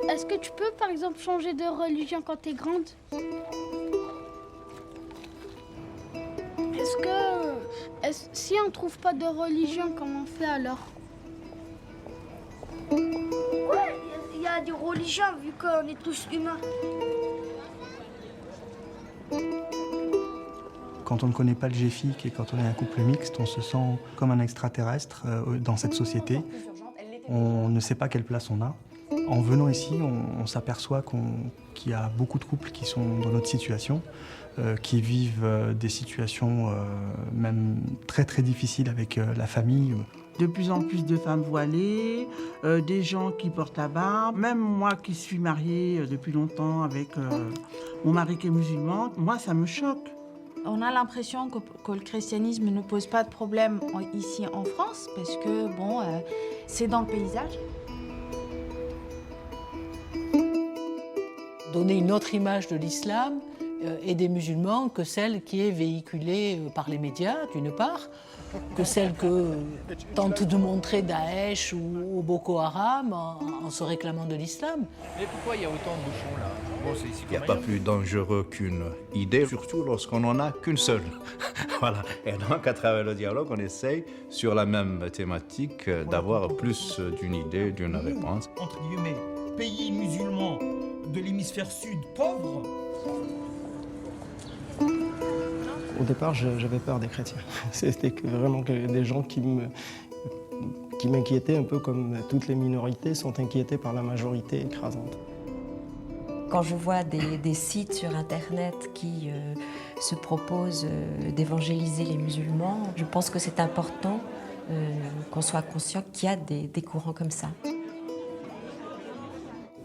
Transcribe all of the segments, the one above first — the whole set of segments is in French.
Est-ce que tu peux, par exemple, changer de religion quand t'es grande? Si on trouve pas de religion, comment on fait alors? Ouais, il y a des religions vu qu'on est tous humains. Quand on ne connaît pas le GFIC et quand on est un couple mixte, on se sent comme un extraterrestre dans cette société. On ne sait pas quelle place on a. En venant ici, on s'aperçoit qu'il y a beaucoup de couples qui sont dans notre situation, qui vivent des situations même très très difficiles avec la famille. De plus en plus de femmes voilées, des gens qui portent la barbe. Même moi qui suis mariée depuis longtemps avec mon mari qui est musulman, moi ça me choque. On a l'impression que le christianisme ne pose pas de problème ici en France parce que bon, c'est dans le paysage. Donner une autre image de l'islam et des musulmans que celle qui est véhiculée par les médias, d'une part, que celle que tente de montrer Daesh ou Boko Haram en se réclamant de l'islam. Mais pourquoi il y a autant de bouchons là? Bon, Il n'y a pas plus dangereux qu'une idée, surtout lorsqu'on n'en a qu'une seule. Voilà. Et donc, à travers le dialogue, on essaye, sur la même thématique, d'avoir plus d'une idée, d'une réponse. Entre guillemets, pays musulmans de l'hémisphère sud pauvre. Au départ, j'avais peur des chrétiens. C'était vraiment des gens qui m'inquiétaient un peu comme toutes les minorités sont inquiétées par la majorité écrasante. Quand je vois des sites sur Internet qui se proposent d'évangéliser les musulmans, je pense que c'est important qu'on soit conscient qu'il y a des courants comme ça.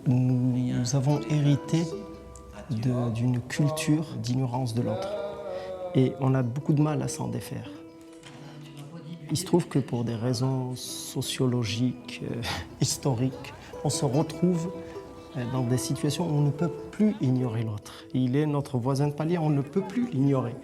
Nous avons hérité d'une culture d'ignorance de l'autre. Et on a beaucoup de mal à s'en défaire. Il se trouve que pour des raisons sociologiques, historiques, on se retrouve dans des situations où on ne peut plus ignorer l'autre. Il est notre voisin de palier, on ne peut plus l'ignorer.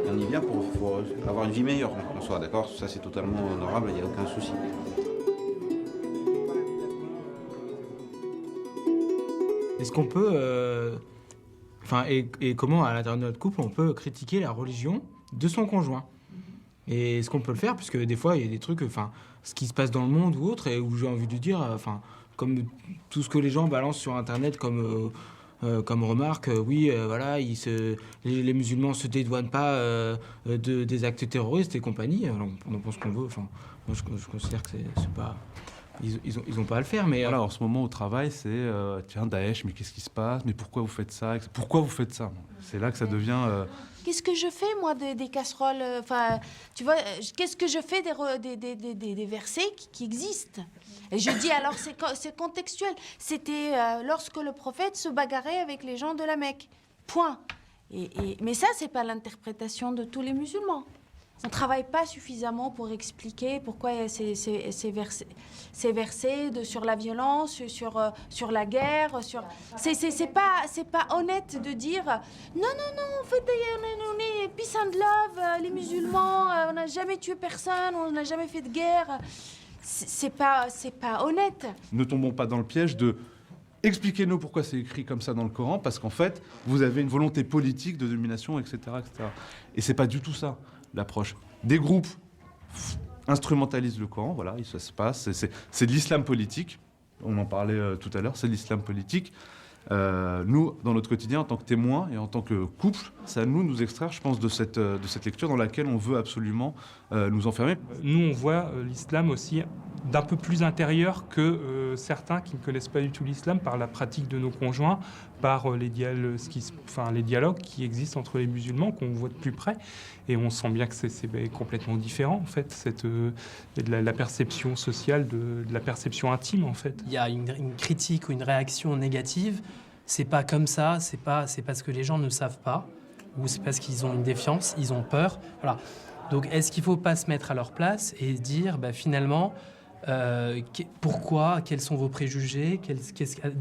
On y vient pour avoir une vie meilleure en soi, d'accord? Ça, c'est totalement honorable, il n'y a aucun souci. Est-ce qu'on peut, et comment à l'intérieur de notre couple on peut critiquer la religion de son conjoint? Et est-ce qu'on peut le faire? Puisque des fois il y a des trucs, ce qui se passe dans le monde ou autre, et où j'ai envie de dire, comme tout ce que les gens balancent sur Internet comme remarque, voilà, les musulmans se dédouanent pas des actes terroristes et compagnie. Alors, on en pense qu'on veut. Moi, je considère que c'est pas. Ils ont pas à le faire, mais voilà, en ce moment au travail, c'est tiens Daesh, mais qu'est-ce qui se passe? Mais pourquoi vous faites ça? Pourquoi vous faites ça? C'est là que ça devient. Qu'est-ce que je fais moi des casseroles? Tu vois, qu'est-ce que je fais des versets qui existent? Et je dis alors c'est contextuel. C'était lorsque le prophète se bagarrait avec les gens de la Mecque. Point. Mais ça, c'est pas l'interprétation de tous les musulmans. On ne travaille pas suffisamment pour expliquer pourquoi il y a ces versets sur la violence, sur la guerre. C'est pas honnête de dire non, en fait, on est peace and love, les musulmans, on n'a jamais tué personne, on n'a jamais fait de guerre. C'est pas honnête. Ne tombons pas dans le piège de expliquez-nous pourquoi c'est écrit comme ça dans le Coran, parce qu'en fait, vous avez une volonté politique de domination, etc., etc. Et c'est pas du tout ça, l'approche. Des groupes instrumentalisent le Coran, voilà, ça se passe, c'est de l'islam politique, on en parlait tout à l'heure, c'est de l'islam politique. Nous, dans notre quotidien, en tant que témoins et en tant que couple, c'est à nous de nous extraire, je pense, de cette lecture dans laquelle on veut absolument nous enfermer. Nous, on voit l'islam aussi d'un peu plus intérieur que certains qui ne connaissent pas du tout l'islam par la pratique de nos conjoints, par les dialogues qui existent entre les musulmans, qu'on voit de plus près. Et on sent bien que c'est complètement différent, en fait, la perception sociale, de la perception intime, en fait. Il y a une critique ou une réaction négative. C'est pas comme ça, c'est parce que les gens ne savent pas, ou c'est parce qu'ils ont une défiance, ils ont peur. Voilà. Donc, est-ce qu'il ne faut pas se mettre à leur place et dire, finalement, pourquoi, quels sont vos préjugés,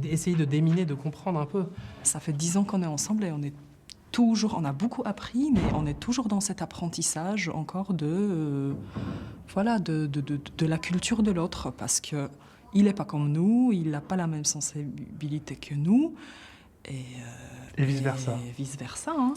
essayer de déminer, de comprendre un peu. Ça fait 10 ans qu'on est ensemble et on a beaucoup appris, mais on est toujours dans cet apprentissage encore de la culture de l'autre, parce que il n'est pas comme nous, il n'a pas la même sensibilité que nous, et vice-versa. Et vice-versa, hein.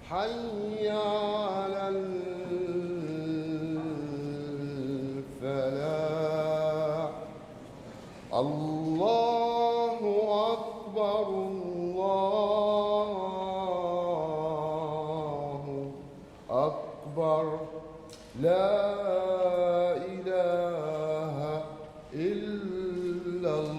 حي على الفلاح الله أكبر الله أكبر لا إله إلا الله.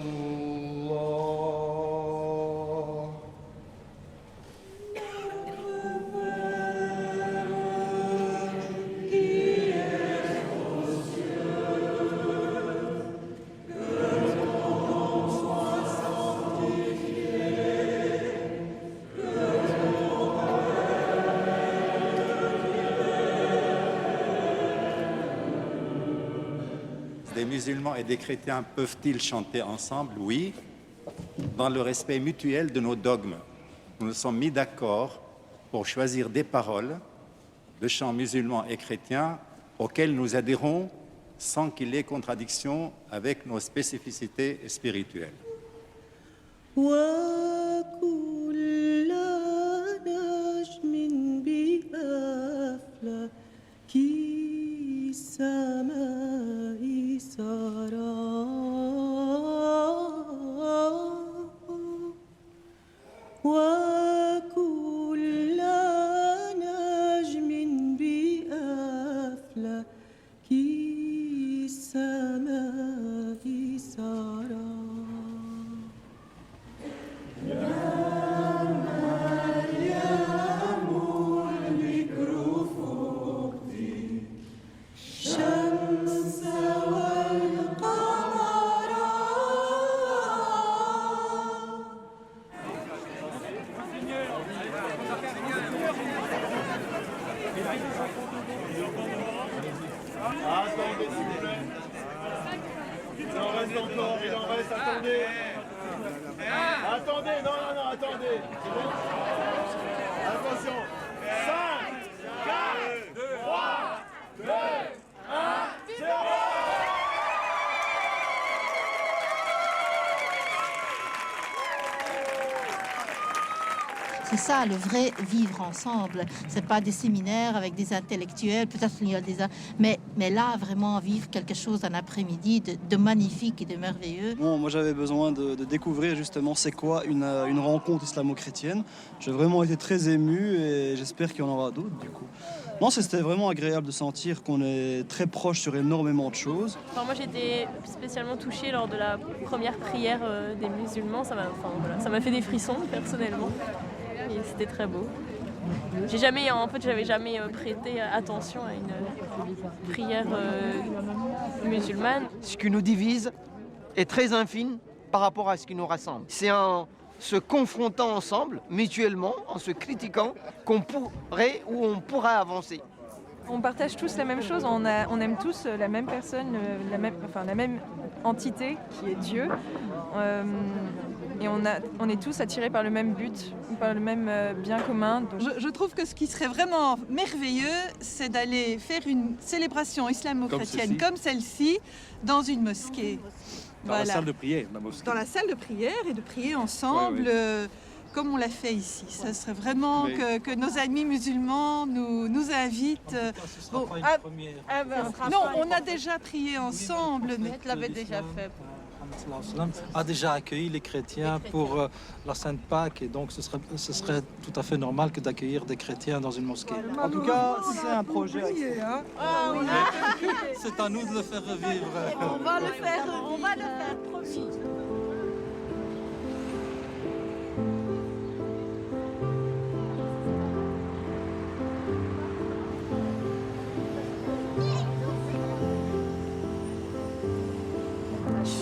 Des musulmans et des chrétiens peuvent-ils chanter ensemble? Oui, dans le respect mutuel de nos dogmes. Nous nous sommes mis d'accord pour choisir des paroles de chants musulmans et chrétiens auxquels nous adhérons sans qu'il y ait contradiction avec nos spécificités spirituelles. Attendez, non, attendez. C'est bon? Attention. 5, 4, 3, 2, 1, 0. C'est ça, le vrai vivre ensemble. C'est pas des séminaires avec des intellectuels, peut-être il y a mais là, vraiment vivre quelque chose un après-midi de magnifique et de merveilleux. Bon, moi, j'avais besoin de découvrir justement c'est quoi une rencontre islamo-chrétienne. J'ai vraiment été très ému et j'espère qu'il y en aura d'autres du coup. Non, c'était vraiment agréable de sentir qu'on est très proche sur énormément de choses. Enfin, moi, j'étais spécialement touchée lors de la première prière des musulmans. Ça m'a fait des frissons personnellement. Et c'était très beau. J'avais jamais prêté attention à une prière musulmane. Ce qui nous divise est très infime par rapport à ce qui nous rassemble. C'est en se confrontant ensemble, mutuellement, en se critiquant, qu'on pourrait ou on pourra avancer. On partage tous la même chose, on aime tous la même personne, la même entité qui est Dieu. Et on est tous attirés par le même but, par le même bien commun. Donc... Je trouve que ce qui serait vraiment merveilleux, c'est d'aller faire une célébration islamo-chrétienne comme celle-ci dans une mosquée. Dans la salle de prière, la mosquée. Dans la salle de prière et de prier ensemble. Comme on l'a fait ici. Ça serait vraiment que nos amis musulmans nous invitent. Non, on a déjà prié ensemble. Mais tu l'avais déjà fait. a déjà accueilli les chrétiens pour la Sainte Pâque et donc ce serait tout à fait normal que d'accueillir des chrétiens dans une mosquée. En tout cas, c'est un projet. C'est à nous de le faire revivre. On va le faire, promis.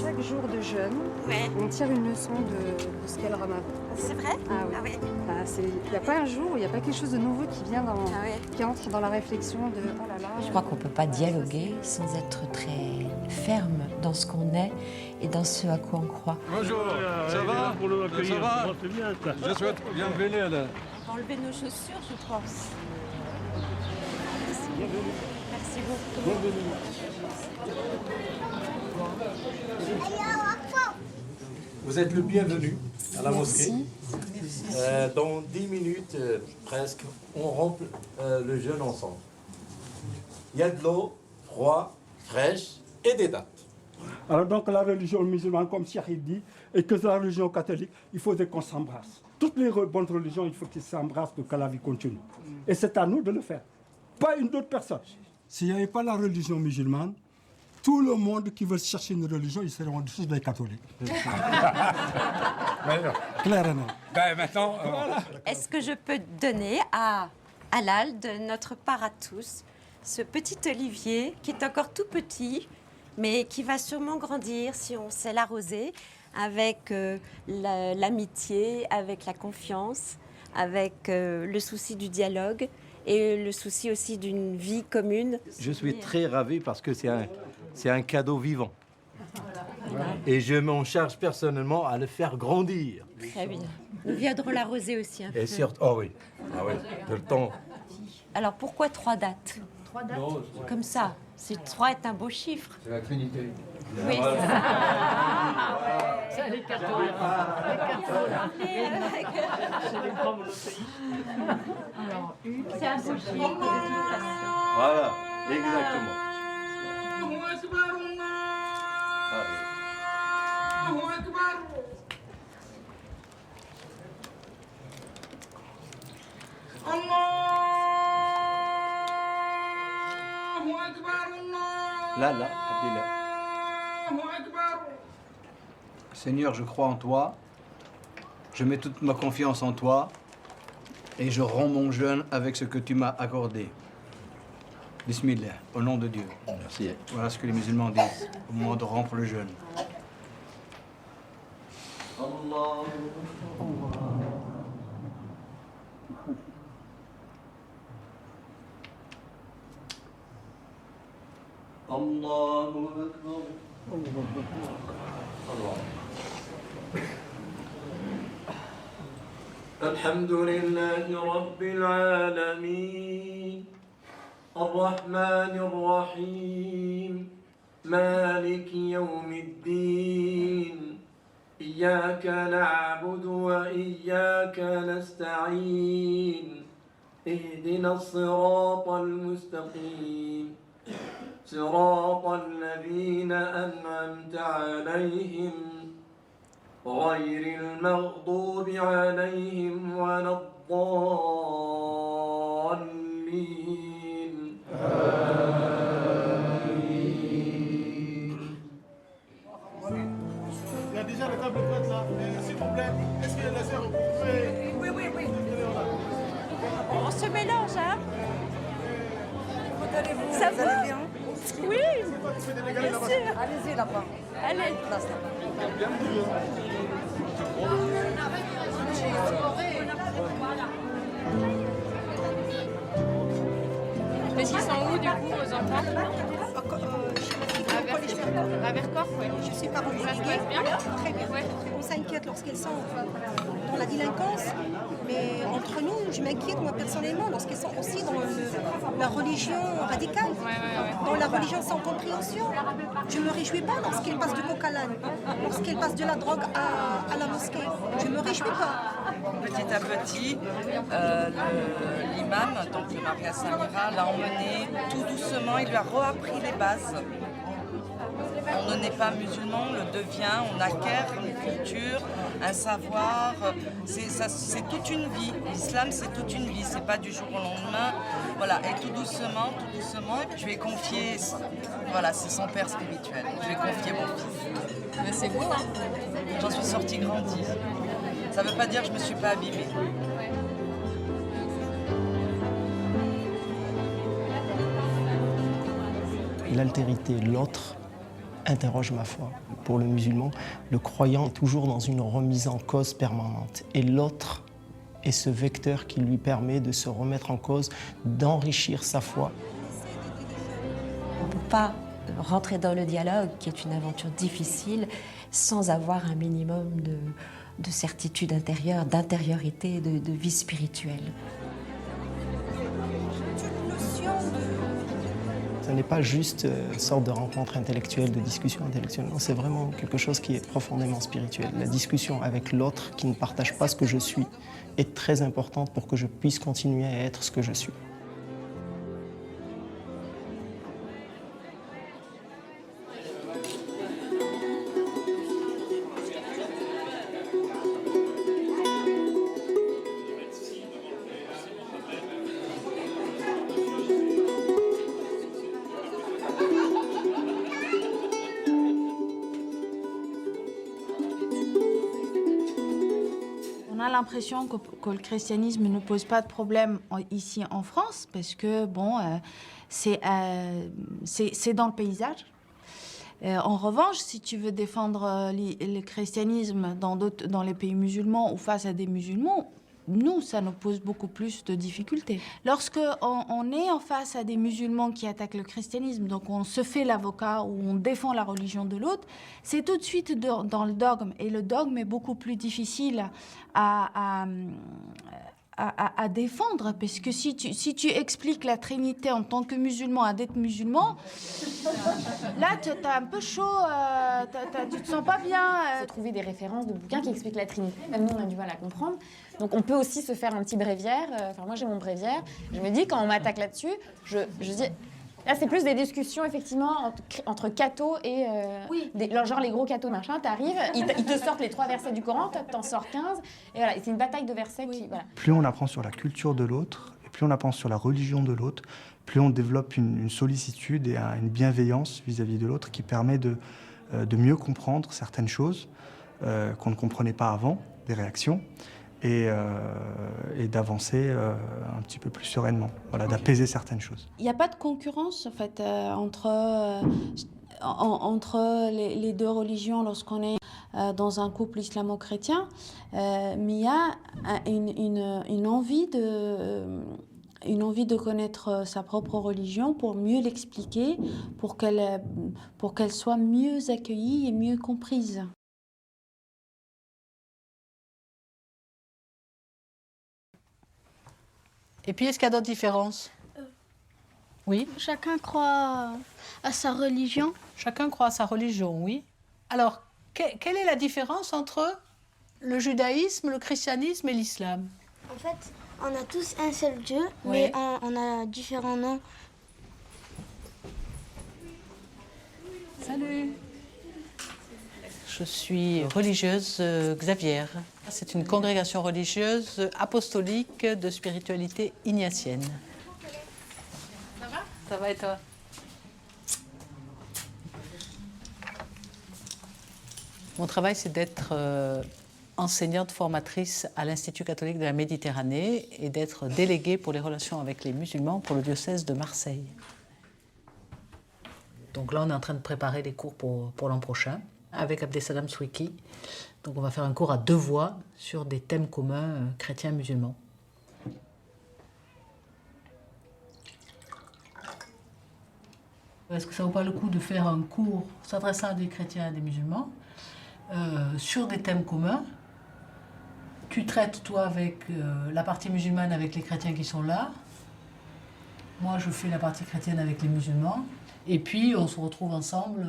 Chaque jour de jeûne, on tire une leçon de ce qu'est le Ramadan. C'est vrai? Ah oui. Il n'y a pas un jour où il n'y a pas quelque chose de nouveau qui vient qui entre dans la réflexion de oh là là. Je crois qu'on ne peut pas dialoguer sans être très ferme dans ce qu'on est et dans ce à quoi on croit. Bonjour, ça va? Ça va? Je souhaite bienvenue à la... Enlever nos chaussures, je pense. Merci beaucoup. Bienvenue. Vous êtes le bienvenu à la mosquée. Dans 10 minutes, presque, on remplit le jeûne ensemble. Il y a de l'eau, froid, fraîche et des dates. Alors donc la religion musulmane, comme Cheikh dit, et que la religion catholique, il faudrait qu'on s'embrasse. Toutes les bonnes religions, il faut qu'ils s'embrassent pour que la vie continue. Et c'est à nous de le faire, pas une autre personne. S'il n'y avait pas la religion musulmane, tout le monde qui veut chercher une religion, ils seront tous des catholiques. Clairement. Ben maintenant... Voilà. Est-ce que je peux donner à Halal, de notre part à tous, ce petit olivier qui est encore tout petit, mais qui va sûrement grandir si on sait l'arroser, avec l'amitié, avec la confiance, avec le souci du dialogue et le souci aussi d'une vie commune. Je suis très ravi parce que c'est un cadeau vivant. Et je m'en charge personnellement à le faire grandir. Très bien. Nous viendrons l'arroser aussi un peu. Et surtout, oh oui, le temps. Alors pourquoi 3 dates? 3 dates comme ça. 3 est un beau chiffre. C'est la Trinité. Oui, voilà. c'est ça. C'est les cadeaux. Alors, c'est un beau chiffre. Voilà, exactement. Là, Abdillah. Seigneur, je crois en toi. Je mets toute ma confiance en toi. Et je rends mon jeûne avec ce que tu m'as accordé. Bismillah, au nom de Dieu. Merci. Voilà ce que les musulmans disent au moment de rompre le jeûne. Allahu Akbar. الحمد لله رب العالمين الرحمن الرحيم مالك يوم الدين إياك نعبد وإياك نستعين اهدنا الصراط المستقيم صراط الذين أنعمت عليهم غير المغضوب عليهم ولا الضالين Il y a déjà les tables prêtes là. S'il vous plaît, est-ce que les sœurs pouvez... Oui. On se mélange, hein? Ça va? Vous allez bien? Oui, bien sûr. Allez-y là-bas. Allez. Mais ils sont où du coup aux enfants? À Vercors, oui. Je suis parent déléguée. Très bien. On s'inquiète lorsqu'elles sont dans la délinquance, mais entre nous, je m'inquiète moi personnellement lorsqu'elles sont aussi dans la religion radicale, dans la religion sans compréhension. Je ne me réjouis pas lorsqu'elles passent du coq à l'âne, lorsqu'elles passent de la drogue à la mosquée. Je ne me réjouis pas. Petit à petit, l'imam, donc le Maria Samira, l'a emmené tout doucement, il lui a reappris les bases. On ne naît pas musulman, on le devient, on acquiert une culture, un savoir. C'est toute une vie. L'islam, c'est toute une vie, c'est pas du jour au lendemain. Voilà, et tout doucement, et puis je vais confier, voilà, c'est son père spirituel. Je vais confier mon fils. Mais c'est beau, hein? J'en suis sortie grandie. Ça ne veut pas dire que je ne me suis pas abîmée. L'altérité, l'autre, interroge ma foi. Pour le musulman, le croyant est toujours dans une remise en cause permanente. Et l'autre est ce vecteur qui lui permet de se remettre en cause, d'enrichir sa foi. On ne peut pas rentrer dans le dialogue, qui est une aventure difficile, sans avoir un minimum de certitude intérieure, d'intériorité, de vie spirituelle. Ce n'est pas juste une sorte de rencontre intellectuelle, de discussion intellectuelle. C'est vraiment quelque chose qui est profondément spirituel. La discussion avec l'autre qui ne partage pas ce que je suis est très importante pour que je puisse continuer à être ce que je suis. On a l'impression que le christianisme ne pose pas de problème ici en France, parce que bon, c'est dans le paysage. En revanche, si tu veux défendre le christianisme dans les pays musulmans ou face à des musulmans, nous, ça nous pose beaucoup plus de difficultés. Lorsque on est en face à des musulmans qui attaquent le christianisme, donc on se fait l'avocat ou on défend la religion de l'autre, c'est tout de suite dans le dogme. Et le dogme est beaucoup plus difficile à défendre, parce que si tu expliques la Trinité en tant que musulman à d'être musulman, là, tu as un peu chaud, tu te sens pas bien. Trouver des références de bouquins qui expliquent la Trinité, même nous, on a du mal à comprendre. Donc on peut aussi se faire un petit bréviaire. Enfin, moi, j'ai mon bréviaire. Je me dis, quand on m'attaque là-dessus, je dis... Là, c'est plus des discussions, effectivement, entre cathos et... genre les gros cathos, machin, t'arrives, ils te sortent les 3 versets du Coran, toi, t'en sors 15, et voilà, c'est une bataille de versets qui... Voilà. Plus on apprend sur la culture de l'autre, et plus on apprend sur la religion de l'autre, plus on développe une sollicitude et une bienveillance vis-à-vis de l'autre qui permet de mieux comprendre certaines choses qu'on ne comprenait pas avant, des réactions, et d'avancer un petit peu plus sereinement, voilà, d'apaiser certaines choses. Il n'y a pas de concurrence, en fait, entre les deux religions lorsqu'on est dans un couple islamo-chrétien, mais il y a une envie de connaître sa propre religion pour mieux l'expliquer, pour qu'elle soit mieux accueillie et mieux comprise. Et puis, est-ce qu'il y a d'autres différences? Oui. Chacun croit à sa religion. Chacun croit à sa religion, oui. Alors, quelle est la différence entre le judaïsme, le christianisme et l'islam? En fait, on a tous un seul Dieu, Oui. mais on a différents noms. Salut. Je suis religieuse Xavière. C'est une congrégation religieuse apostolique de spiritualité ignatienne. Ça va? Ça va et toi? Mon travail, c'est d'être enseignante formatrice à l'Institut catholique de la Méditerranée et d'être déléguée pour les relations avec les musulmans pour le diocèse de Marseille. Donc là, on est en train de préparer les cours pour l'an prochain avec Abdesalam Swiki. Donc on va faire un cours à 2 voix sur des thèmes communs chrétiens-musulmans. Est-ce que ça vaut pas le coup de faire un cours s'adressant à des chrétiens et à des musulmans sur des thèmes communs? Tu traites, toi, avec la partie musulmane avec les chrétiens qui sont là. Moi, je fais la partie chrétienne avec les musulmans. Et puis, on se retrouve ensemble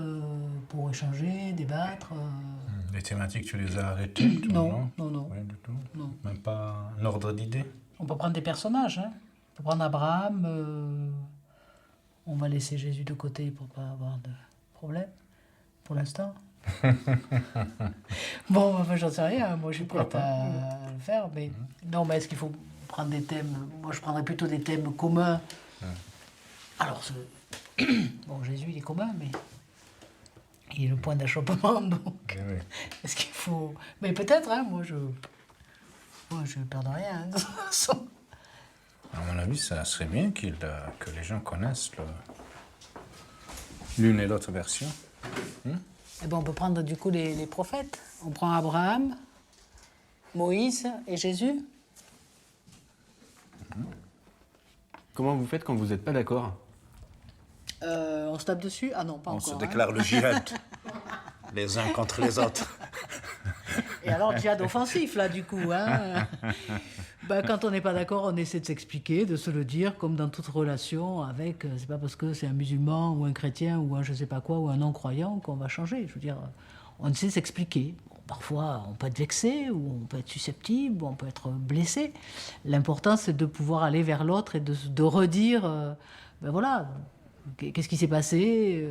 pour échanger, débattre. Les thématiques, tu les as arrêtées? Non. Rien du tout? Non. Même pas un ordre d'idées? On peut prendre des personnages. Hein. On peut prendre Abraham. On va laisser Jésus de côté pour ne pas avoir de problème. pour l'instant. Bon, enfin, j'en sais rien. Moi, je suis prête à le faire. Mais non, mais est-ce qu'il faut prendre des thèmes? Moi, je prendrais plutôt des thèmes communs. Alors, bon, Jésus, il est commun, mais il est le point d'achoppement, donc... Oui. Est-ce qu'il faut... Mais peut-être, hein, moi, je ne perds rien, hein, de toute façon. À mon avis, ça serait bien que les gens connaissent l'une et l'autre version. Eh ben, on peut prendre du coup les prophètes. On prend Abraham, Moïse et Jésus. Comment vous faites quand vous n'êtes pas d'accord? On se tape dessus? Ah non, pas On encore. se déclare le djihad, les uns contre les autres. Et alors, djihad offensif, là, du coup. Hein. Ben, quand on n'est pas d'accord, on essaie de s'expliquer, de se le dire, comme dans toute relation avec... c'est pas parce que c'est un musulman ou un chrétien ou un je sais pas quoi ou un non-croyant qu'on va changer. Je veux dire, on essaie de s'expliquer. Bon, parfois, on peut être vexé ou on peut être susceptible ou on peut être blessé. L'important, c'est de pouvoir aller vers l'autre et de redire, ben voilà... Qu'est-ce qui s'est passé?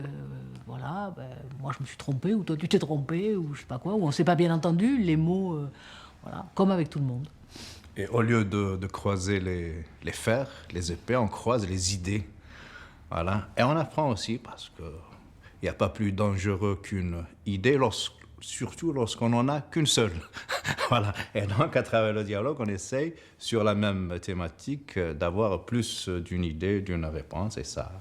Voilà, ben, moi je me suis trompé, ou toi tu t'es trompé, ou je sais pas quoi, ou on s'est pas bien entendu, les mots, voilà, comme avec tout le monde. Et au lieu de croiser les fers, les épées, on croise les idées. Voilà. Et on apprend aussi parce qu'il n'y a pas plus dangereux qu'une idée, surtout lorsqu'on n'en a qu'une seule. Voilà. Et donc, à travers le dialogue, on essaye, sur la même thématique, d'avoir plus d'une idée, d'une réponse, et ça...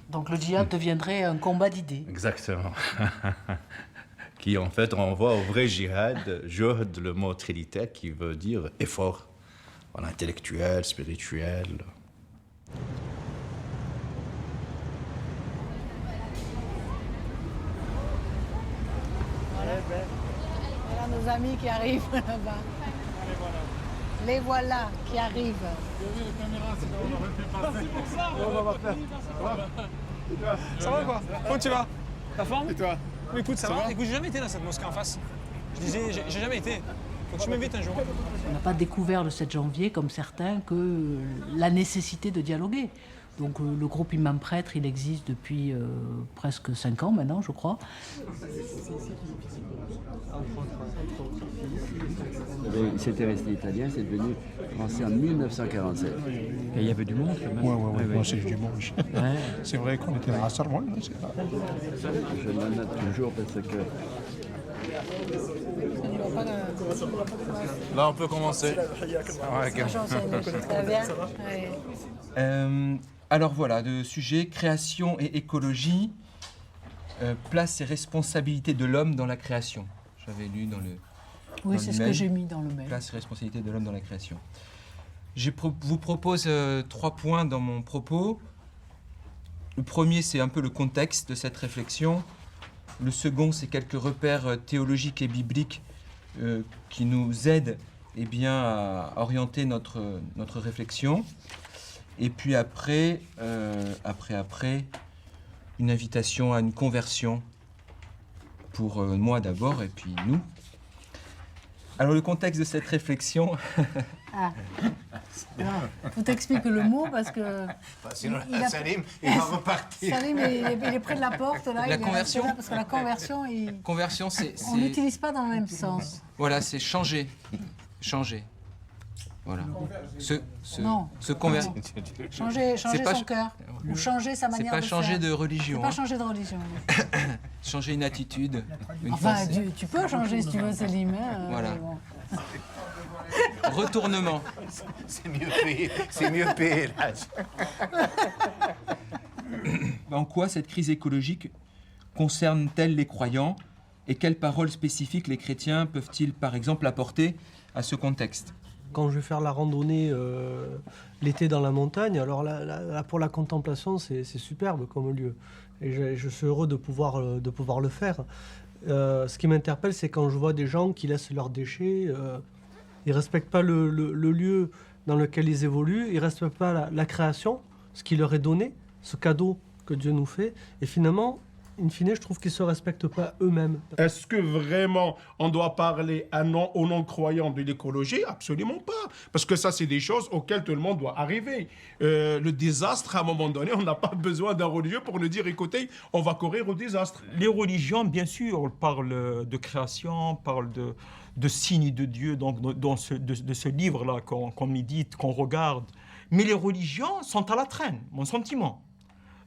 Donc le djihad deviendrait un combat d'idées. Exactement. Qui en fait renvoie au vrai djihad, juhd, le mot trinitaire qui veut dire effort, voilà, intellectuel, spirituel. Voilà nos amis qui arrivent là-bas. Les voilà qui arrivent. Ça va quoi? Comment tu vas? La forme? Et toi? Écoute, ça va? Écoute, j'ai jamais été dans cette mosquée en face. Je disais, j'ai jamais été. Faut que tu m'invites un jour. On n'a pas découvert le 7 janvier, comme certains, que la nécessité de dialoguer. Donc le groupe Imam Prêtre, il existe depuis presque 5 ans maintenant, je crois. C'était resté italien, c'est devenu français en 1947. Et il y avait du monde quand même. Oui, moi c'est du monde. C'est vrai qu'on était à Sorbonne. Je m'en note toujours parce que... Là, on peut commencer. Alors voilà, le sujet création et écologie, place et responsabilité de l'homme dans la création. J'avais lu dans le... Oui, c'est ce que j'ai mis dans le mail. Place et responsabilité de l'homme dans la création. Je vous propose 3 points dans mon propos. Le premier, c'est un peu le contexte de cette réflexion. Le second, c'est quelques repères théologiques et bibliques qui nous aident à orienter notre réflexion. Et puis après, une invitation à une conversion pour moi d'abord et puis nous. Alors le contexte de cette réflexion... Faut t'expliquer le mot parce que... Sinon, Salim, il va repartir. Salim, il est près de la porte, là. La conversion là, parce que la conversion, Conversion, c'est... On n'utilise pas dans le même sens. Voilà, c'est changer. Changer. Voilà. Non. Se convertir. Changer son cœur. Ou changer sa manière de faire. C'est pas changer de religion. C'est pas changer de religion. Changer une attitude. Une enfin, tu peux changer si tu veux, Salim. Voilà. Bon. Retournement. C'est mieux payé, là. En quoi cette crise écologique concerne-t-elle les croyants et quelles paroles spécifiques les chrétiens peuvent-ils, par exemple, apporter à ce contexte? Quand je vais faire la randonnée l'été dans la montagne, alors là, pour la contemplation, c'est superbe comme lieu. Et je suis heureux de pouvoir le faire. Ce qui m'interpelle, c'est quand je vois des gens qui laissent leurs déchets. Ils ne respectent pas le lieu dans lequel ils évoluent. Ils ne respectent pas la création, ce qui leur est donné, ce cadeau que Dieu nous fait. Et finalement, in fine, je trouve qu'ils ne se respectent pas eux-mêmes. Est-ce que vraiment on doit parler aux non-croyants de l'écologie? Absolument pas. Parce que ça, c'est des choses auxquelles tout le monde doit arriver. Le désastre, à un moment donné, on n'a pas besoin d'un religieux pour nous dire, écoutez, on va courir au désastre. Les religions, bien sûr, parlent de création, parlent de signes de Dieu, donc de ce livre-là qu'on médite, qu'on regarde. Mais les religions sont à la traîne, mon sentiment.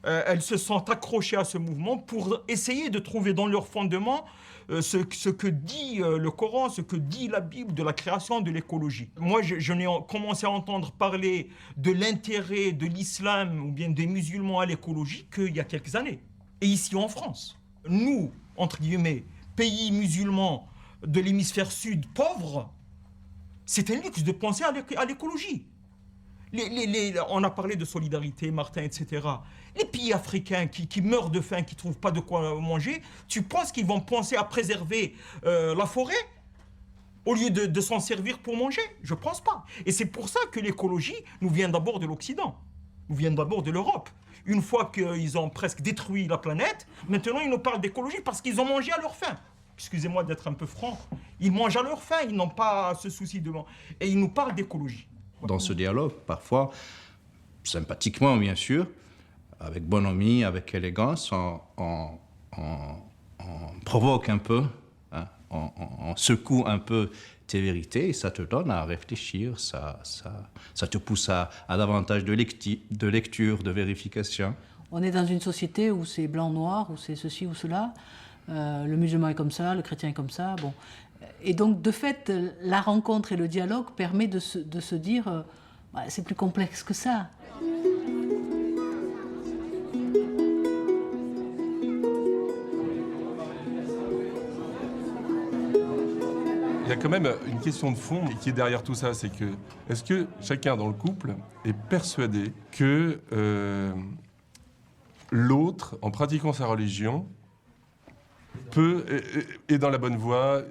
Elles se sont accrochées à ce mouvement pour essayer de trouver dans leur fondement ce que dit le Coran, ce que dit la Bible de la création, de l'écologie. Moi, je n'ai commencé à entendre parler de l'intérêt de l'islam ou bien des musulmans à l'écologie qu'il y a quelques années. Et ici en France. Nous, entre guillemets, pays musulmans de l'hémisphère sud pauvre, c'est un luxe de penser à l'écologie. On a parlé de solidarité, Martin, etc. Les pays africains qui meurent de faim, qui ne trouvent pas de quoi manger, tu penses qu'ils vont penser à préserver la forêt au lieu de s'en servir pour manger? Je ne pense pas. Et c'est pour ça que l'écologie nous vient d'abord de l'Occident, nous vient d'abord de l'Europe. Une fois qu'ils ont presque détruit la planète, maintenant ils nous parlent d'écologie parce qu'ils ont mangé à leur faim. Excusez-moi d'être un peu franc, ils mangent à leur faim, ils n'ont pas ce souci de... Et ils nous parlent d'écologie. Dans ce dialogue, parfois, sympathiquement bien sûr, avec bonhomie, avec élégance, on provoque un peu, hein, on secoue un peu tes vérités et ça te donne à réfléchir, ça te pousse à davantage de lecture, de vérification. On est dans une société où c'est blanc-noir, où c'est ceci ou cela. Le musulman est comme ça, le chrétien est comme ça. Bon. Et donc, de fait, la rencontre et le dialogue permet de se dire c'est plus complexe que ça. Il y a quand même une question de fond qui est derrière tout ça, c'est que est-ce que chacun dans le couple est persuadé que l'autre, en pratiquant sa religion, est dans la bonne voie,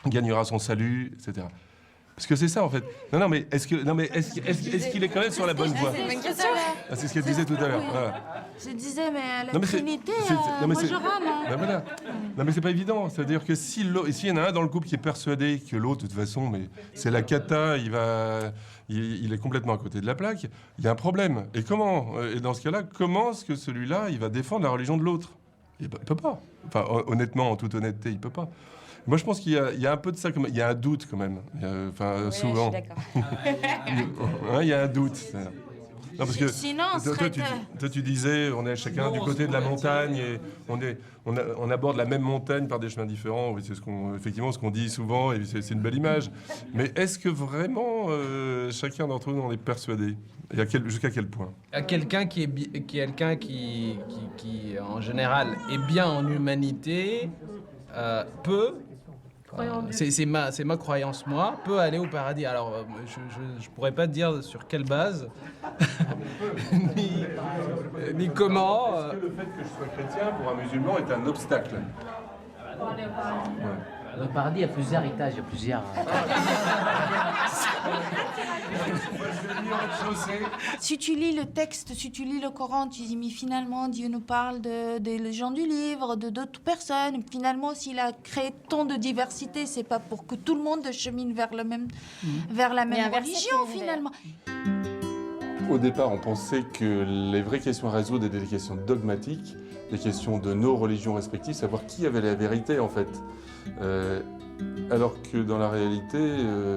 gagnera son salut, etc. Parce que c'est ça, en fait. Non, mais est-ce qu'il est quand même sur la bonne voie? C'est ce qu'elle disait tout à l'heure. Voilà. Je disais, mais la Trinité, moi je rame. Ben voilà. Non, mais c'est pas évident. C'est-à-dire que s'il y en a un dans le couple qui est persuadé que l'autre, de toute façon, mais c'est la cata, il est complètement à côté de la plaque, il y a un problème. Et comment? Et dans ce cas-là, comment est-ce que celui-là, il va défendre la religion de l'autre? Il peut pas. Enfin, honnêtement, en toute honnêteté, il peut pas. Moi, je pense qu'il y a un peu de ça. Il y a un doute, quand même. Enfin, oui, souvent. Il y a un doute. Non, parce que sinon, toi, tu disais, on est chacun du côté de la montagne et on aborde la même montagne par des chemins différents. Oui, c'est effectivement ce qu'on dit souvent et c'est une belle image. Mais est-ce que vraiment chacun d'entre nous en est persuadé? Et jusqu'à quel point? Quelqu'un qui en général est bien en humanité peut... c'est ma croyance, moi, peut aller au paradis. Alors, je pourrais pas te dire sur quelle base, ni comment. Est-ce que le fait que je sois chrétien pour un musulman est un obstacle? Dans le paradis, il y a plusieurs étages, il y a plusieurs... Si tu lis le texte, si tu lis le Coran, tu dis, mais finalement, Dieu nous parle des gens du livre, de d'autres personnes. Finalement, s'il a créé tant de diversité, c'est pas pour que tout le monde chemine vers la même religion, finalement. Au départ, on pensait que les vraies questions à résoudre étaient des questions dogmatiques, des questions de nos religions respectives, savoir qui avait la vérité, en fait. Alors que dans la réalité,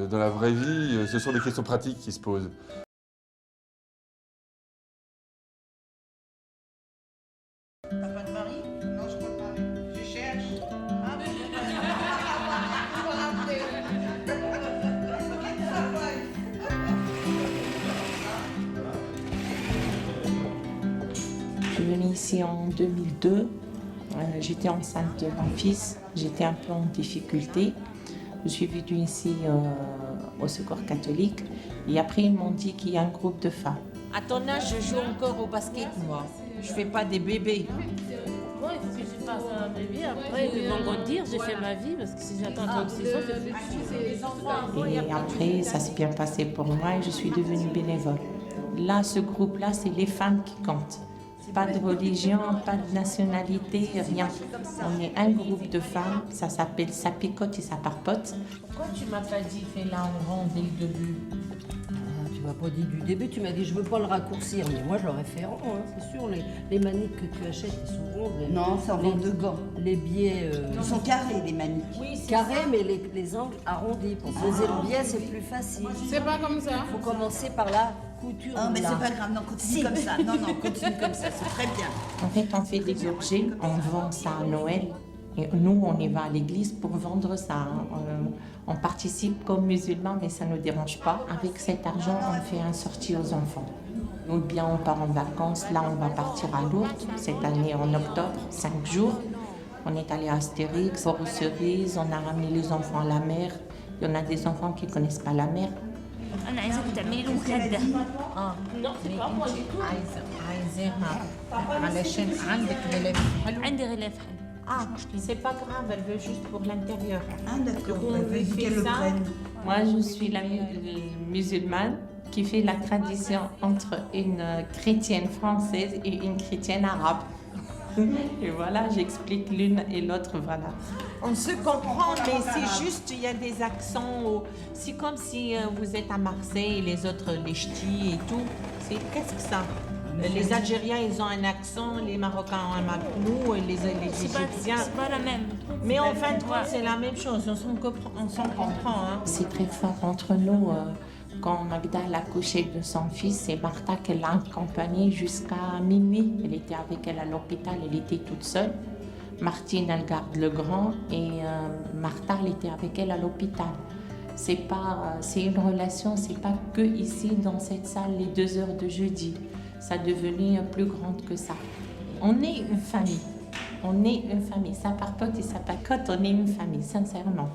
dans la vraie vie, ce sont des questions pratiques qui se posent. Papa de Marie? Non, je crois pas. Je cherche. Je suis venue ici en 2002. J'étais enceinte de mon fils. J'étais un peu en difficulté. Je suis venue ici au Secours catholique. Et après, ils m'ont dit qu'il y a un groupe de femmes. À ton âge, je joue encore au basket, moi. Je fais pas des bébés. Moi, il faut que je fasse un bébé. Après, ils vont grandir. J'ai fait ma vie. Parce que si j'attends 36 ans, c'est plus. Et après, ça s'est bien passé pour moi et je suis devenue bénévole. Là, ce groupe-là, c'est les femmes qui comptent. Pas de religion, pas de nationalité, rien. On est un groupe de femmes, ça s'appelle Ça picote et ça parpote. Pourquoi tu m'as pas dit fais-la en rond dès le début? Tu m'as pas dit du début, tu m'as dit je veux pas le raccourcir, mais moi je l'aurais fait rond, hein, c'est sûr. Les maniques que tu achètes, ils sont rondes. Non, c'est en forme de gants. Les biais. Ils sont carrés, les maniques. Oui, carrés, mais les angles arrondis. Pour poser le biais, c'est plus facile. C'est pas comme ça. Il faut commencer par la couture. Ah, mais c'est pas grave, non, continue comme ça. Non, continue comme ça, c'est très bien. En fait, on fait des objets, on vend ça à Noël. Et nous, on y va à l'église pour vendre ça. Hein. On participe comme musulmans, mais ça ne nous dérange pas. Avec cet argent, on fait un sortie aux enfants. Ou bien on part en vacances. Là, on va partir à Lourdes, cette année en octobre, 5 jours. On est allé à Astérix, Fort aux Cerises, on a ramené les enfants à la mer. Il y en a des enfants qui ne connaissent pas la mer. أنا عايزاكم تعملي له مخدة. لا c'est pas moi du tout. عايزاها علشان عندك غلاف حلو. عندي غلاف حلو. Ah, c'est pas grave, elle veut juste pour l'intérieur. Ah d'accord, On elle veut qu'elle le prenne. Moi, je suis la musulmane qui fait la tradition entre une chrétienne française et une chrétienne arabe. Et voilà, j'explique l'une et l'autre, voilà. On se comprend, mais c'est juste, il y a des accents. C'est comme si vous êtes à Marseille et les autres, les ch'tis et tout. C'est presque ça. Les Algériens, ils ont un accent, les Marocains ont un accent, nous, les Égyptiens. C'est pas la même. Mais en fin de compte, c'est la même chose, on s'en comprend. Hein. C'est très fort entre nous. Quand Magda a accouché de son fils, c'est Martha qui l'a accompagnée jusqu'à minuit. Elle était avec elle à l'hôpital, elle était toute seule. Martine, elle garde le grand et Martha, elle était avec elle à l'hôpital. C'est une relation, c'est pas que ici dans cette salle les 2 heures de jeudi. Ça devenait plus grande que ça. On est une famille. On est une famille. Ça parpote et ça pacote, on est une famille, sincèrement.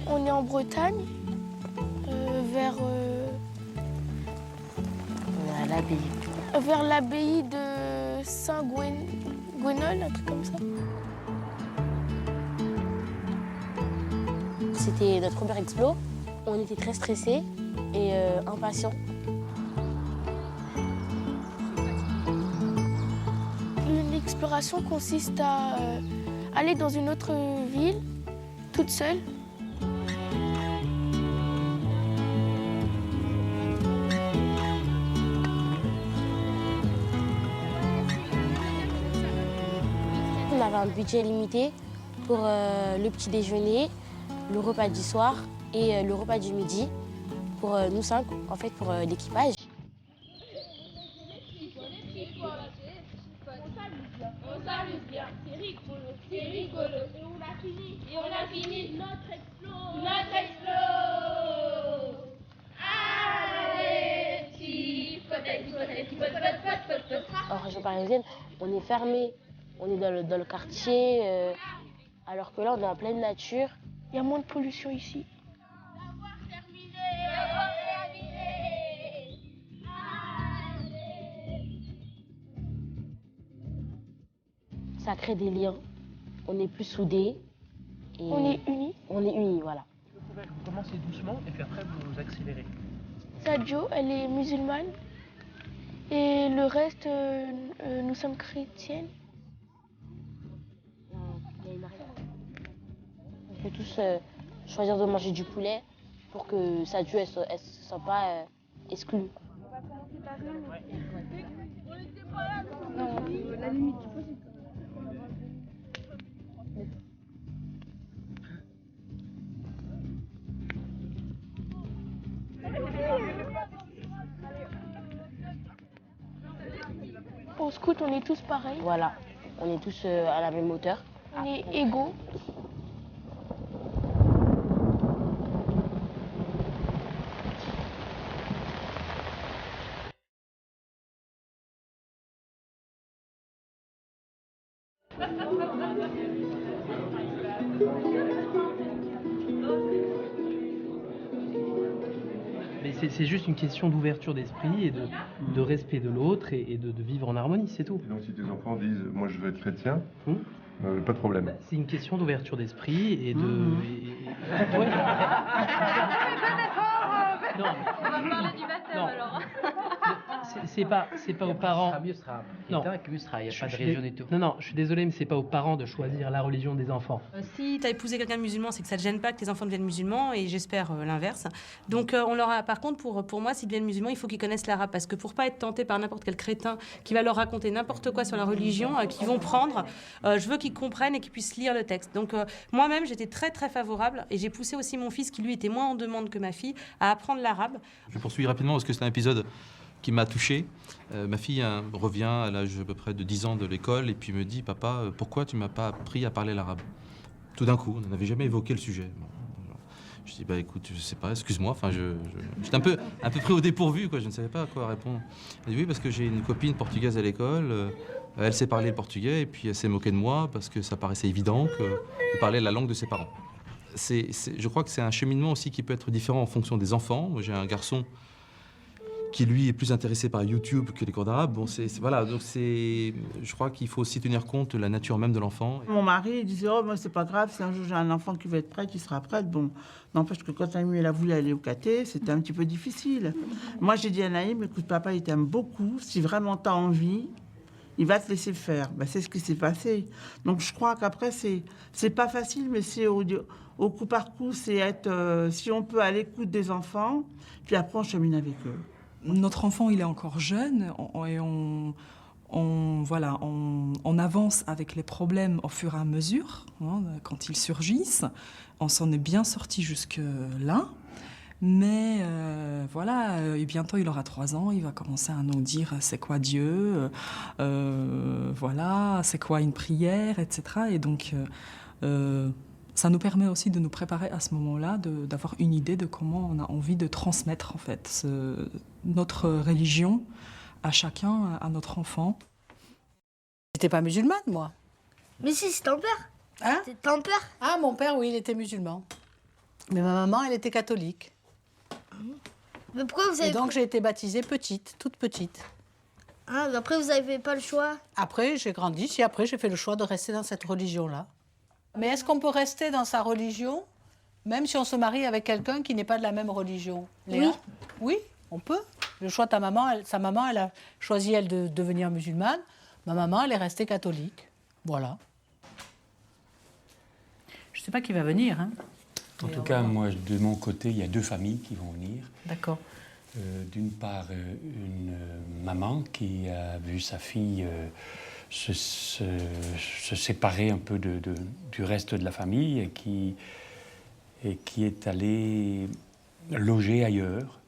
On est en Bretagne, vers l'abbaye de Saint-Gwenol, un truc comme ça. C'était notre premier explo. On était très stressés et impatients. Une exploration consiste à aller dans une autre ville, toute seule. On avait un budget limité pour le petit déjeuner, le repas du soir et le repas du midi pour nous 5, en fait pour l'équipage. En région parisienne, on est fermé, on est dans le quartier, alors que là on est en pleine nature. Il y a moins de pollution ici. Ça crée des liens, on est plus soudés. Et on est unis. On est unis, voilà. Vous pouvez commencer doucement et puis après vous accélérez. Sadio, elle est musulmane. Et le reste, nous sommes chrétiennes. On peut tous choisir de manger du poulet pour que Sadio ne soit pas exclue. Non, la limite du possible. Au scout, on est tous pareils. Voilà, on est tous à la même hauteur. On est égaux. Mais c'est juste une question d'ouverture d'esprit et de respect de l'autre et de vivre en harmonie, c'est tout. Et donc si tes enfants disent « moi je veux être chrétien pas de problème. C'est une question d'ouverture d'esprit et de... Ouais. Non. On va parler du baptême alors. C'est pas aux parents. Mieux sera chrétien que mieux sera. Il n'y a pas de Je religion du tout. Non, je suis désolé, mais c'est pas aux parents de choisir la religion des enfants. Si tu as épousé quelqu'un de musulman, c'est que ça ne te gêne pas que tes enfants deviennent musulmans, et j'espère l'inverse. Donc on leur a, par contre, pour moi, s'ils deviennent musulmans, il faut qu'ils connaissent l'arabe, parce que pour pas être tentés par n'importe quel crétin qui va leur raconter n'importe quoi sur la religion, qu'ils vont prendre, je veux qu'ils comprennent et qu'ils puissent lire le texte. Donc moi-même, j'étais très très favorable, et j'ai poussé aussi mon fils, qui lui était moins en demande que ma fille, à apprendre l'arabe. Je poursuis rapidement parce que c'est un épisode qui m'a touché. Ma fille revient à l'âge à peu près de 10 ans de l'école et puis me dit « Papa, pourquoi tu m'as pas appris à parler l'arabe ?» Tout d'un coup, on n'avait jamais évoqué le sujet. Bon, je dis « Bah écoute, je sais pas, excuse-moi. » Enfin, j'étais un peu pris au dépourvu, quoi. Je ne savais pas à quoi répondre. Elle dit « Oui, parce que j'ai une copine portugaise à l'école. Elle sait parler le portugais et puis elle s'est moquée de moi parce que ça paraissait évident de parler la langue de ses parents. » Je crois que c'est un cheminement aussi qui peut être différent en fonction des enfants. Moi, j'ai un garçon qui, lui, est plus intéressé par YouTube que les cours d'arabe. Bon, voilà, donc je crois qu'il faut aussi tenir compte de la nature même de l'enfant. Mon mari il disait « Oh, moi, c'est pas grave, si un jour j'ai un enfant qui va être prêt, il sera prêt. » Bon, n'empêche que quand Naïm elle a voulu aller au caté, c'était un petit peu difficile. Moi, j'ai dit à Naïm « Écoute, papa, il t'aime beaucoup. Si vraiment tu as envie, il va te laisser faire. » Ben, c'est ce qui s'est passé. Donc, je crois qu'après, c'est pas facile, mais c'est au coup par coup, c'est être, si on peut, à l'écoute des enfants, puis après, on chemine avec eux. Notre enfant, il est encore jeune et on avance avec les problèmes au fur et à mesure, hein, quand ils surgissent. On s'en est bien sorti jusque-là. Mais et bientôt il aura 3 ans, il va commencer à nous dire c'est quoi Dieu, c'est quoi une prière, etc. Et donc ça nous permet aussi de nous préparer à ce moment-là, d'avoir une idée de comment on a envie de transmettre en fait notre religion à chacun, à notre enfant. J'étais pas musulmane, moi. Mais si, c'est ton père. Hein? C'est ton père. Ah, mon père, oui, il était musulman. Mais ma maman, elle était catholique. Mais pourquoi vous avez... Et donc, j'ai été baptisée petite, toute petite. Ah, mais après, vous n'avez pas le choix. Après, j'ai grandi. Si après, j'ai fait le choix de rester dans cette religion-là. Mais est-ce qu'on peut rester dans sa religion, même si on se marie avec quelqu'un qui n'est pas de la même religion, Léa? Oui, on peut. Le choix de sa maman, elle a choisi, elle, de devenir musulmane. Ma maman, elle est restée catholique. Voilà. Je ne sais pas qui va venir. Hein. En tout cas, moi, de mon côté, il y a 2 familles qui vont venir. D'accord. D'une part, une maman qui a vu sa fille se séparer un peu du reste de la famille et qui est allée loger ailleurs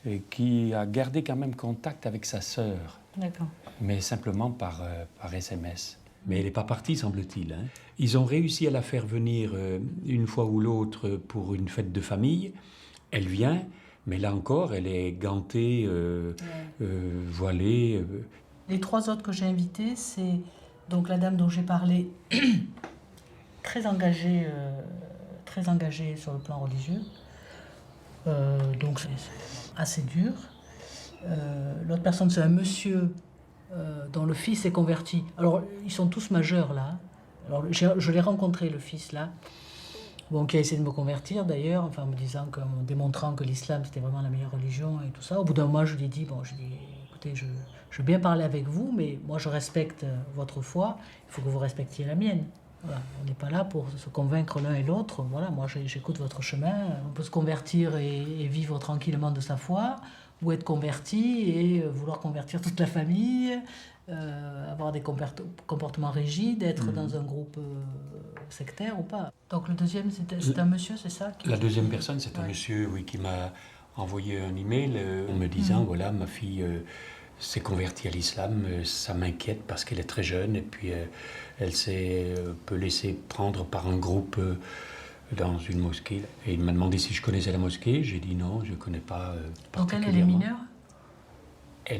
et qui a gardé quand même contact avec sa sœur. D'accord. Mais simplement par SMS. Mais elle n'est pas partie, semble-t-il. Hein. Ils ont réussi à la faire venir une fois ou l'autre pour une fête de famille. Elle vient, mais là encore, elle est gantée, voilée. Les 3 autres que j'ai invités, c'est donc la dame dont j'ai parlé, très engagée sur le plan religieux. Donc c'est assez dur. L'autre personne, c'est un monsieur dont le fils est converti. Alors, ils sont tous majeurs, là. Alors, je l'ai rencontré, le fils, là. Bon, qui a essayé de me convertir, d'ailleurs, enfin, en me disant, en démontrant que l'islam, c'était vraiment la meilleure religion et tout ça. Au bout d'un mois, je lui ai dit, écoutez, je veux bien parler avec vous, mais moi, je respecte votre foi. Il faut que vous respectiez la mienne. Voilà. On n'est pas là pour se convaincre l'un et l'autre. Voilà, moi, j'écoute votre chemin. On peut se convertir et vivre tranquillement de sa foi, ou être converti et vouloir convertir toute la famille, avoir des comportements rigides, être dans un groupe sectaire ou pas. Donc le deuxième, c'est un monsieur, c'est ça La deuxième personne, c'est un monsieur, oui, qui m'a envoyé un email en me disant, voilà, ma fille s'est convertie à l'islam, ça m'inquiète parce qu'elle est très jeune et puis elle s'est peu laissée prendre par un groupe dans une mosquée. Et il m'a demandé si je connaissais la mosquée. J'ai dit non, je ne connais pas particulièrement. Donc elle est mineure?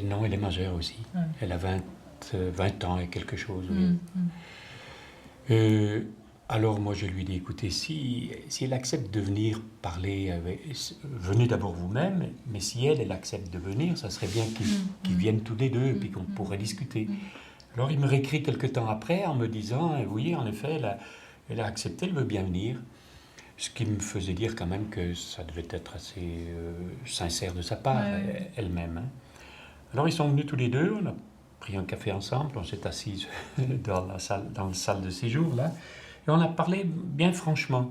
Non, elle est majeure aussi. Ouais. Elle a 20 ans et quelque chose. Oui. Alors moi je lui dis, écoutez, si elle accepte de venir parler, venez d'abord vous-même, mais si elle accepte de venir, ça serait bien qu'ils viennent tous les deux, et puis qu'on pourrait discuter. Alors il me réécrit quelque temps après en me disant, oui, en effet, elle a accepté, elle veut bien venir. Ce qui me faisait dire quand même que ça devait être assez sincère de sa part, elle-même. Hein. Alors ils sont venus tous les deux, on a pris un café ensemble, on s'est assis dans la salle de séjour, là, et on a parlé bien franchement.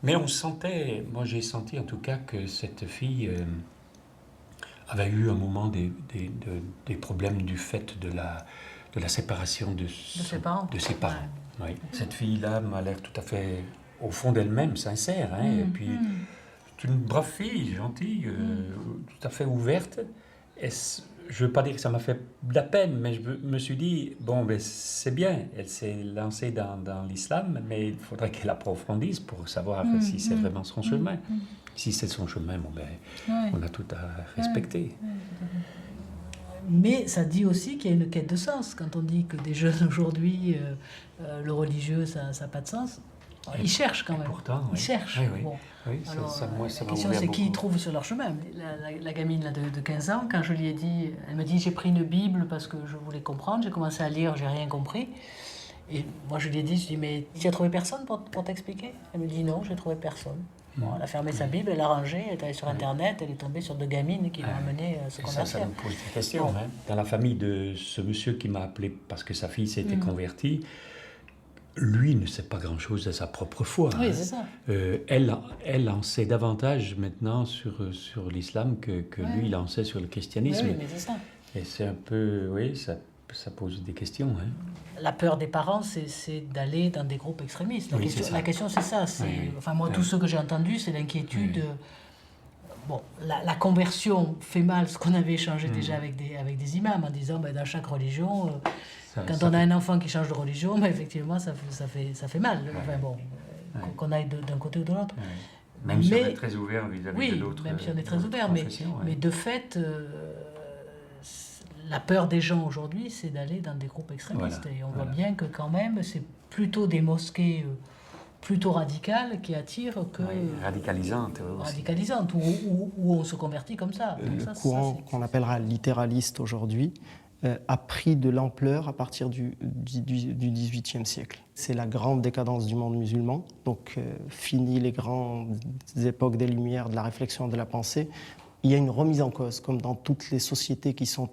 Mais on sentait, moi j'ai senti en tout cas que cette fille avait eu un moment des problèmes du fait de la séparation de ses parents. Oui. Cette fille-là m'a l'air tout à fait, au fond d'elle-même, sincère. Hein, et puis, c'est une brave fille, gentille, tout à fait ouverte. Et je ne veux pas dire que ça m'a fait de la peine, mais je me suis dit, bon, ben, c'est bien, elle s'est lancée dans l'islam, mais il faudrait qu'elle approfondisse pour savoir si c'est vraiment son chemin. Si c'est son chemin, bon, ben, on a tout à respecter. Mais ça dit aussi qu'il y a une quête de sens. Quand on dit que des jeunes aujourd'hui, le religieux, ça n'a pas de sens, ils cherchent quand même. Pourtant, ils cherchent. Oui. Bon. Oui, alors, ça la question, c'est qui ils trouvent sur leur chemin. La gamine là, de 15 ans, quand je lui ai dit, elle me dit, j'ai pris une Bible parce que je voulais comprendre, j'ai commencé à lire, j'ai rien compris. Et moi, je lui ai dit, mais tu as trouvé personne pour t'expliquer? Elle me dit, non, j'ai trouvé personne. Bon, elle a fermé sa Bible, elle l'a rangée, elle est allée sur Internet, elle est tombée sur 2 gamines qui l'ont amenée à ce qu'on a fait. Ça nous pose des questions. Hein. Dans la famille de ce monsieur qui m'a appelé parce que sa fille s'était convertie, lui ne sait pas grand-chose de sa propre foi. Oui, hein. c'est ça. Elle en sait davantage maintenant sur l'islam que lui, il en sait sur le christianisme. Oui, mais c'est ça. Et c'est un peu, oui, ça pose des questions. Hein. La peur des parents, c'est d'aller dans des groupes extrémistes. La question, c'est ça. Enfin, moi, tout ce que j'ai entendu, c'est l'inquiétude. Bon, la conversion fait mal, ce qu'on avait échangé déjà avec des imams, en disant, dans chaque religion, quand on a un enfant qui change de religion, effectivement, ça fait mal. Enfin, bon, qu'on aille d'un côté ou de l'autre. Même si on est très ouvert vis-à-vis de l'autre. Oui, même si on est très ouvert. Mais de fait... la peur des gens aujourd'hui, c'est d'aller dans des groupes extrémistes. Et on voit bien que quand même, c'est plutôt des mosquées plutôt radicales qui attirent que... radicalisantes. Radicalisantes, où on se convertit comme ça. Donc le courant qu'on appellera littéraliste aujourd'hui a pris de l'ampleur à partir du XVIIIe siècle. C'est la grande décadence du monde musulman, donc fini les grandes époques des Lumières, de la réflexion, de la pensée. Il y a une remise en cause, comme dans toutes les sociétés qui sont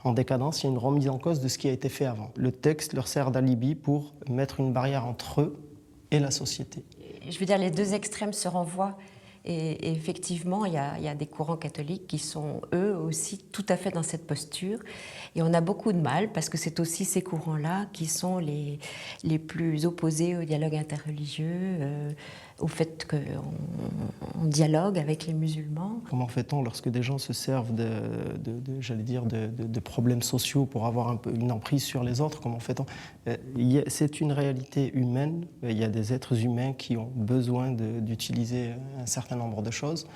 en décadence, il y a une remise en cause de ce qui a été fait avant. Le texte leur sert d'alibi pour mettre une barrière entre eux et la société. Je veux dire, les deux extrêmes se renvoient. Et effectivement, il y a des courants catholiques qui sont, eux aussi, tout à fait dans cette posture. Et on a beaucoup de mal, parce que c'est aussi ces courants-là qui sont les plus opposés au dialogue interreligieux, au fait qu'on dialogue avec les musulmans. Comment fait-on lorsque des gens se servent de problèmes sociaux pour avoir une emprise sur les autres? Comment fait-on? C'est une réalité humaine. Il y a des êtres humains qui ont besoin d'utiliser un certain nombre de choses.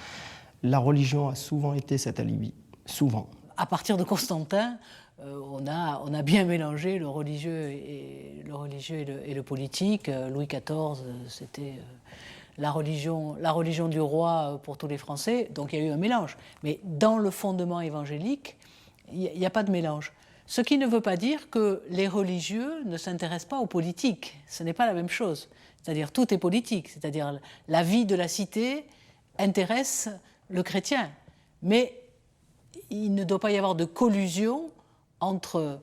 La religion a souvent été cet alibi, souvent. À partir de Constantin, on a bien mélangé le religieux et le politique. Louis XIV, c'était la religion du roi pour tous les Français, donc il y a eu un mélange. Mais dans le fondement évangélique, il n'y a pas de mélange. Ce qui ne veut pas dire que les religieux ne s'intéressent pas aux politiques. Ce n'est pas la même chose. C'est-à-dire tout est politique. C'est-à-dire la vie de la cité intéresse le chrétien. Mais il ne doit pas y avoir de collusion entre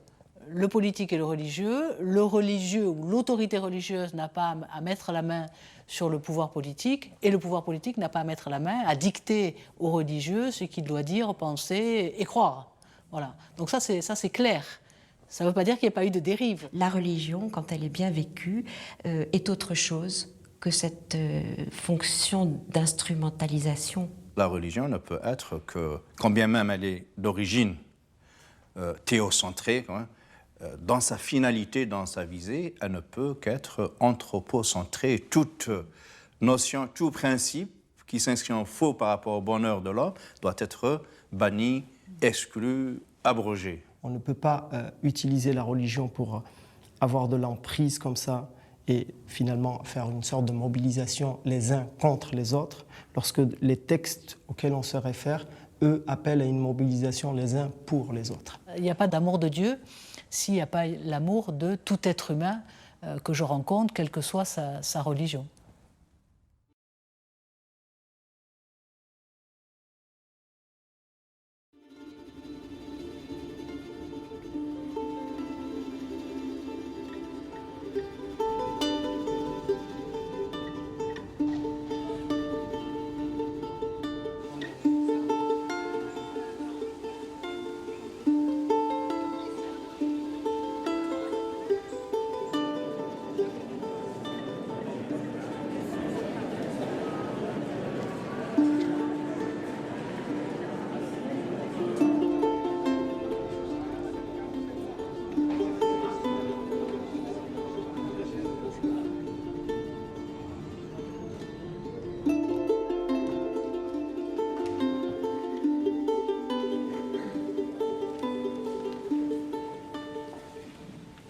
le politique et le religieux ou l'autorité religieuse n'a pas à mettre la main sur le pouvoir politique, et le pouvoir politique n'a pas à mettre la main, à dicter aux religieux ce qu'il doit dire, penser et croire. Voilà. Donc ça c'est clair. Ça ne veut pas dire qu'il n'y a pas eu de dérive. La religion, quand elle est bien vécue, est autre chose que cette fonction d'instrumentalisation. La religion ne peut être que, quand bien même elle est d'origine théocentrée, dans sa finalité, dans sa visée, elle ne peut qu'être anthropocentrée. Toute notion, tout principe qui s'inscrit en faux par rapport au bonheur de l'homme doit être banni, exclu, abrogé. On ne peut pas utiliser la religion pour avoir de l'emprise comme ça et finalement faire une sorte de mobilisation les uns contre les autres, lorsque les textes auxquels on se réfère, eux, appellent à une mobilisation les uns pour les autres. Il n'y a pas d'amour de Dieu s'il n'y a pas l'amour de tout être humain que je rencontre, quelle que soit sa religion.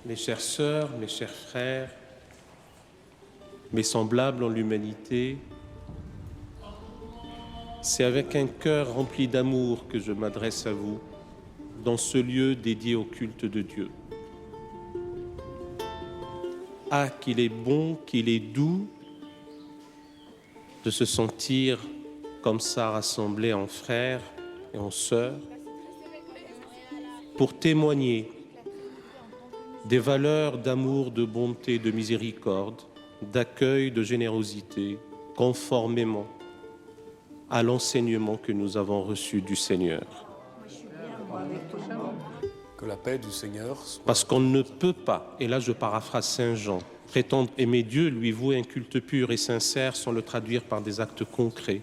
Mes chères sœurs, mes chers frères, mes semblables en l'humanité, c'est avec un cœur rempli d'amour que je m'adresse à vous dans ce lieu dédié au culte de Dieu. Ah, qu'il est bon, qu'il est doux de se sentir comme ça rassemblés en frères et en sœurs pour témoigner des valeurs d'amour, de bonté, de miséricorde, d'accueil, de générosité, conformément à l'enseignement que nous avons reçu du Seigneur. Que la paix du Seigneur soit... Parce qu'on ne peut pas, et là je paraphrase Saint Jean, prétendre aimer Dieu, lui vouer un culte pur et sincère sans le traduire par des actes concrets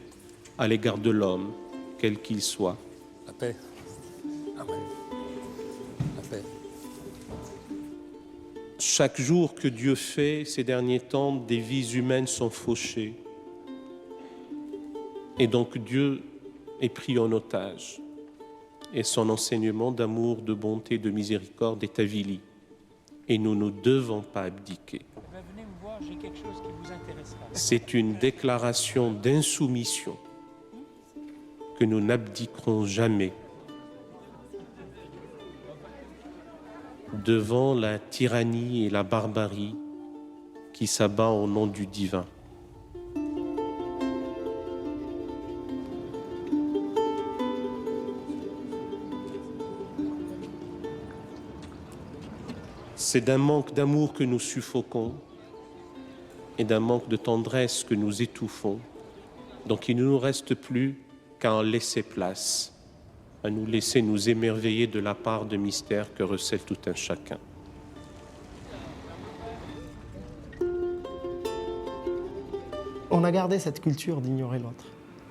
à l'égard de l'homme, quel qu'il soit. La paix. Amen. La paix. Chaque jour que Dieu fait, ces derniers temps, des vies humaines sont fauchées. Et donc Dieu est pris en otage. Et son enseignement d'amour, de bonté, de miséricorde est avili. Et nous ne devons pas abdiquer. Venez me voir, j'ai quelque chose qui vous intéressera. C'est une déclaration d'insoumission que nous n'abdiquerons jamais devant la tyrannie et la barbarie qui s'abat au nom du divin. C'est d'un manque d'amour que nous suffoquons et d'un manque de tendresse que nous étouffons. Donc il ne nous reste plus qu'à en laisser place, à nous laisser nous émerveiller de la part de mystères que recèle tout un chacun. On a gardé cette culture d'ignorer l'autre.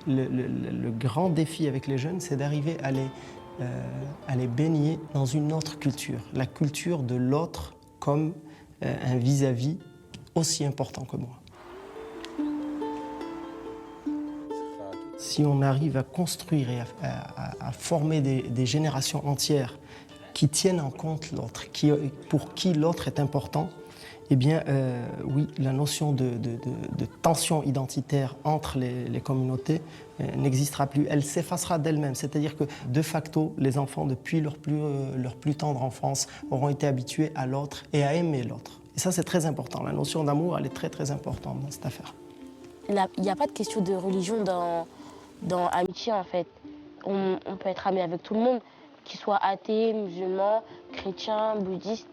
Le grand défi avec les jeunes, c'est d'arriver à les baigner dans une autre culture, la culture de l'autre comme un vis-à-vis aussi important que moi. Si on arrive à construire et à former des générations entières qui tiennent en compte l'autre, pour qui l'autre est important, eh bien, oui, la notion de tension identitaire entre les communautés n'existera plus. Elle s'effacera d'elle-même. C'est-à-dire que, de facto, les enfants, depuis leur plus tendre enfance, auront été habitués à l'autre et à aimer l'autre. Et ça, c'est très important. La notion d'amour, elle est très, très importante dans cette affaire. Il n'y a pas de question de religion dans Amitié, en fait. On peut être ami avec tout le monde, qu'ils soient athées, musulmans, chrétiens, bouddhistes.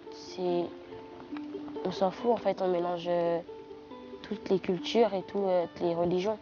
On s'en fout, en fait. On mélange toutes les cultures et toutes les religions.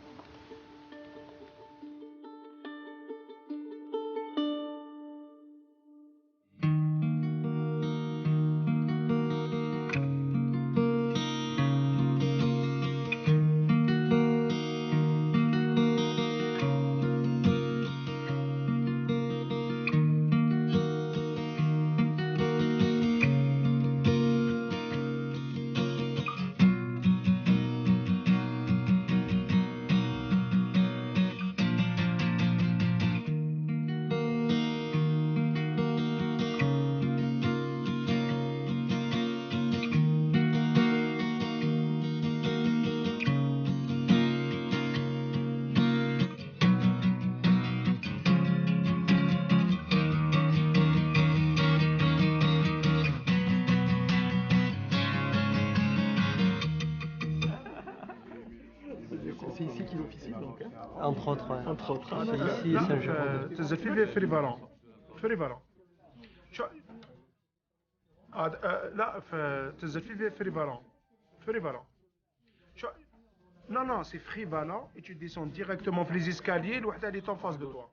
difficile donc. Hein. Entre autres, ouais. Entre autres. Ici, c'est un jeu. تنزل فيه فريفالون فريفالون شو لا تنزل فيه فريفالون فريفالون شو non c'est frivalent et tu descends directement les escaliers الوحده اللي est en face de toi